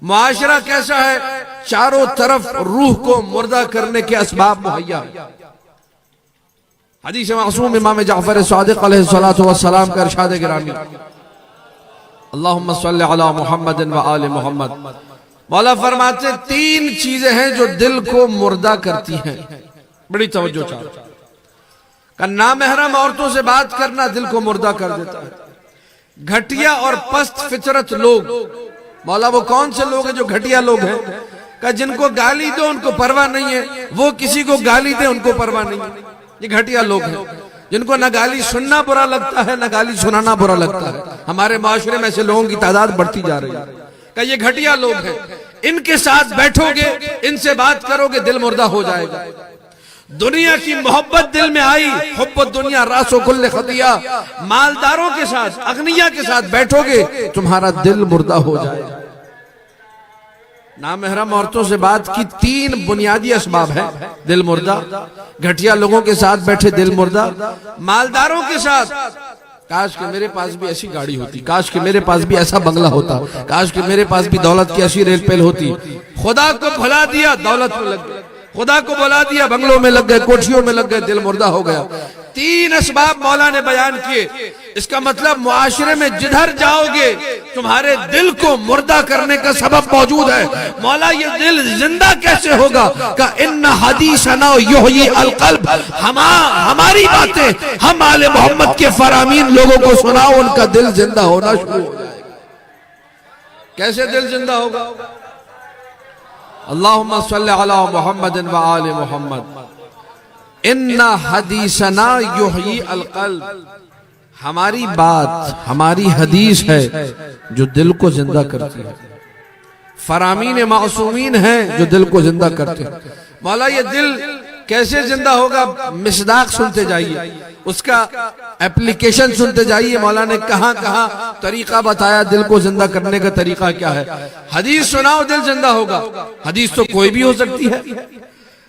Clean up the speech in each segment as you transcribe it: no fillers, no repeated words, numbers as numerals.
معاشرہ کیسا ہے؟ چاروں طرف روح کو مردہ کرنے کے اسباب مہیا۔ حدیث معصوم امام جعفر صادق علیہ السلام کا ارشاد گرامی، اللہم صلی علی محمد و آل محمد، مولا فرماتے تین چیزیں ہیں جو دل کو مردہ کرتی ہیں، بڑی توجہ چاہتا کہ نامحرم عورتوں سے بات کرنا دل کو مردہ کر دیتا ہے۔ گھٹیا اور پست فطرت لوگ، مولا وہ کون سے لوگ ہیں جو گھٹیا لوگ ہیں؟ کہ جن کو گالی دو ان کو پرواہ نہیں ہے، وہ کسی کو گالی دے ان کو پرواہ نہیں ہے، یہ گھٹیا لوگ ہیں جن کو نہ گالی سننا برا لگتا ہے نہ گالی سنانا برا لگتا ہے۔ ہمارے معاشرے میں ایسے لوگوں کی تعداد بڑھتی جا رہی ہے کہ یہ گھٹیا لوگ ہیں، ان کے ساتھ بیٹھو گے، ان سے بات کرو گے، دل مردہ ہو جائے گا۔ دنیا کی محبت دل میں آئی، حب الدنیا راس و کل خطیہ، مالداروں کے ساتھ، اغنیاء کے ساتھ بیٹھو گے تمہارا دل مردہ ہو جائے گا۔ نامحرم عورتوں سے بات کی تین بنیادی اسباب ہیں، دل مردہ، گھٹیا لوگوں کے ساتھ بیٹھے دل مردہ، مالداروں کے ساتھ کاش کہ میرے پاس بھی ایسی گاڑی ہوتی، کاش کہ میرے پاس بھی ایسا بنگلہ ہوتا، کاش کہ میرے پاس بھی دولت کی ایسی ریل پیل ہوتی۔ خدا کو بھلا دیا، دولت میں لگ گئے، خدا کو بھلا دیا، بنگلوں میں لگ گئے، کوٹھیوں میں لگ گئے، دل مردہ ہو گیا۔ تین اسباب مولا نے بیان کیے، اس کا مطلب معاشرے میں جدھر جاؤ گے تمہارے دل کو مردہ کرنے کا سبب موجود ہے۔ مولا یہ دل زندہ کیسے ہوگا؟ کہ ان حدیثنا یحیی القلب، ہماری باتیں ہم آل محمد کے فرامین لوگوں کو سناؤ، ان کا دل زندہ ہونا شروع ہو جائے گا۔ کیسے دل زندہ ہوگا؟ اللہم صلی علی محمد و آل محمد، ان حدیثنا یحیی القلب، ہماری بات، ہماری حدیث ہے جو دل کو زندہ کرتی ہے، فرامین معصومین ہیں جو دل کو زندہ کرتے ہیں۔ مولا یہ دل کیسے زندہ ہوگا؟ مصداق سنتے جائیے، اس کا اپلیکیشن سنتے جائیے، مولا نے کہاں کہاں طریقہ بتایا دل کو زندہ کرنے کا طریقہ کیا ہے۔ حدیث سناؤ دل زندہ ہوگا، حدیث تو کوئی بھی ہو سکتی ہے،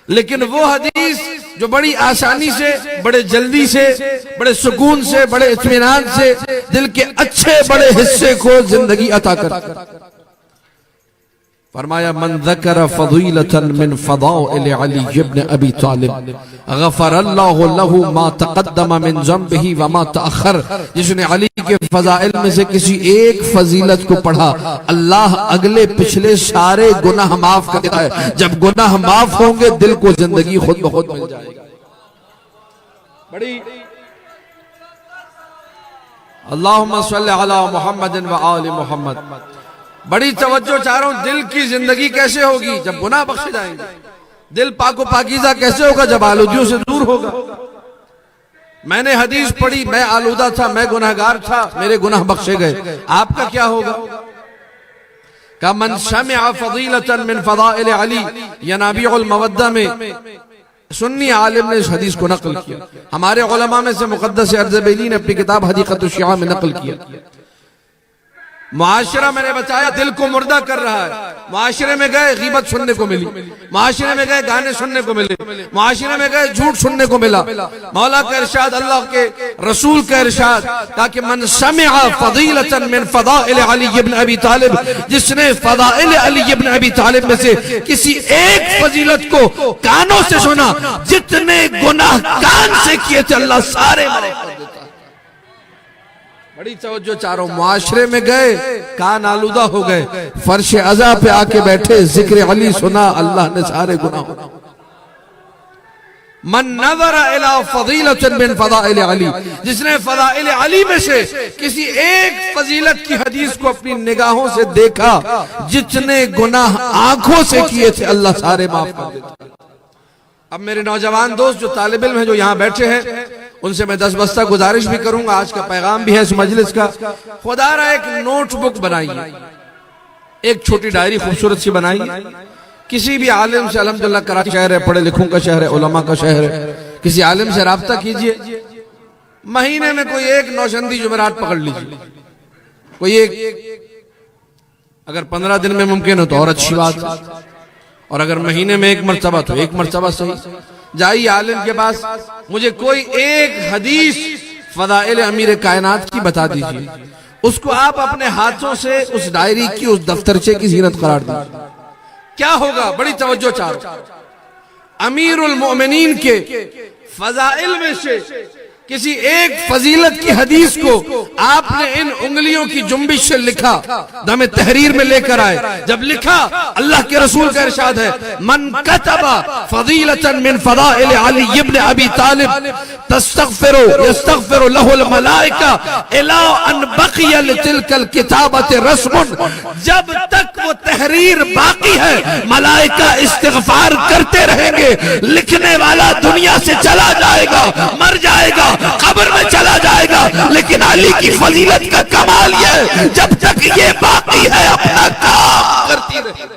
لیکن وہ حدیث جو بڑی آسانی سے، بڑے جلدی سے، بڑے سکون سے، بڑے اطمینان سے دل کے اچھے بڑے حصے کو زندگی عطا کرتا۔ فرمایا من ذکر فضیلتا من فضائل علی بن ابی طالب غفر اللہ لہ ما تقدم من ذنبہ وما تأخر، جس نے علی کے فضائل میں سے کسی ایک فضیلت کو پڑھا اللہ اگلے پچھلے سارے گناہ معاف کرتا ہے۔ جب گناہ معاف ہوں گے دل کو زندگی خود بخود مل جائے گا۔ بڑی اللہم صلی علی محمد و آل محمد، بڑی توجہ چاہ رہا ہوں، دل کی زندگی کیسے ہوگی؟ جب گناہ بخشے جائیں گے۔ دل پاک و پاکیزہ کیسے ہوگا؟ جب آلودیوں سے دور ہوگا۔ میں نے حدیث پڑھی، میں آلودہ تھا، میں گناہگار تھا، میرے گناہ بخشے گئے، آپ کا کیا ہوگا؟ کہ من سمع فضیلتا من فضائل علی، ینابیع المودہ میں سنی عالم نے اس حدیث کو نقل کیا، ہمارے علماء میں سے مقدس ارزبیلی نے اپنی کتاب حدیقۃ الشیعہ میں نقل کیا۔ معاشرہ میں نے بتایا دل کو مردہ کر رہا ہے۔ معاشرے میں گئے غیبت سننے کو ملی، معاشرے میں گئے گانے سننے کو ملے، معاشرے میں گئے جھوٹ سننے کو ملا۔ مولا کا ارشاد، اللہ کے رسول کا ارشاد، تاکہ من سمع فضیلتا من فضائل علی بن ابی طالب، جس نے فضائل علی بن ابی طالب میں سے کسی ایک فضیلت کو کانوں سے سنا، جتنے گناہ کان سے کیے تھے اللہ سارے معاف کر دیتا۔ بڑی توجہ چاہ رہا ہوں، معاشرے میں گئے کان آلودہ ہو گئے، فرش عزا پہ آ کے بیٹھے ذکر علی سنا، اللہ نے سارے گناہ ہونا۔ من نظر الى فضیلت من فضائل علی، جس نے فضائل علی میں سے کسی ایک فضیلت کی حدیث کو اپنی نگاہوں سے دیکھا، جتنے گناہ آنکھوں سے کیے تھے اللہ سارے معاف کر دیتا۔ اب میرے نوجوان دوست جو طالب علم ہیں جو یہاں بیٹھے ہیں، ان سے میں دس بستہ گزارش بھی کروں گا، آج کا پیغام بھی ہے اس مجلس کا، خدا رہا ایک نوٹ بک بنائیے، ایک چھوٹی ڈائری خوبصورت سی بنائیے، کسی بھی عالم سے، الحمدللہ کراچی شہر ہے، پڑھے لکھوں کا شہر ہے، علماء کا شہر ہے، کسی عالم سے رابطہ کیجئے، مہینے میں کوئی ایک نوشندی جمعرات پکڑ لیجئے، کوئی ایک، اگر 15 دن میں ممکن ہو تو اور اچھی بات ہے، اور اگر مہینے میں ایک مرتبہ تو ایک مرتبہ صحیح۔ جائیے عالم کے پاس، مجھے کوئی ایک حدیث فضائل امیر کائنات کی بتا دیجئے، اس کو آپ اپنے ہاتھوں سے اس ڈائری کی، اس دفترچے کی زینت قرار دیجئے. کیا ہوگا؟ بڑی توجہ چاہتا. امیر المؤمنین کے فضائل میں سے کسی ایک فضیلت کی حدیث کو آپ نے ان انگلیوں کی جنبش سے لکھا، دم تحریر میں لے کر آئے. جب لکھا، اللہ کے رسول کا ارشاد ہے، من کتب فضیلتا من فضائل علی ابن ابی طالب یستغفر له الملائکہ الا ان بقی لتلک الکتابت رسم. جب تک وہ تحریر باقی ہے ملائکہ استغفار کرتے رہیں گے. لکھنے والا دنیا سے چلا جائے گا، مر جائے گا، قبر میں چلا جائے گا، لیکن علی کی فضیلت کا کمال یہ ہے جب تک یہ باقی ہے اپنا کام کرتی رہے.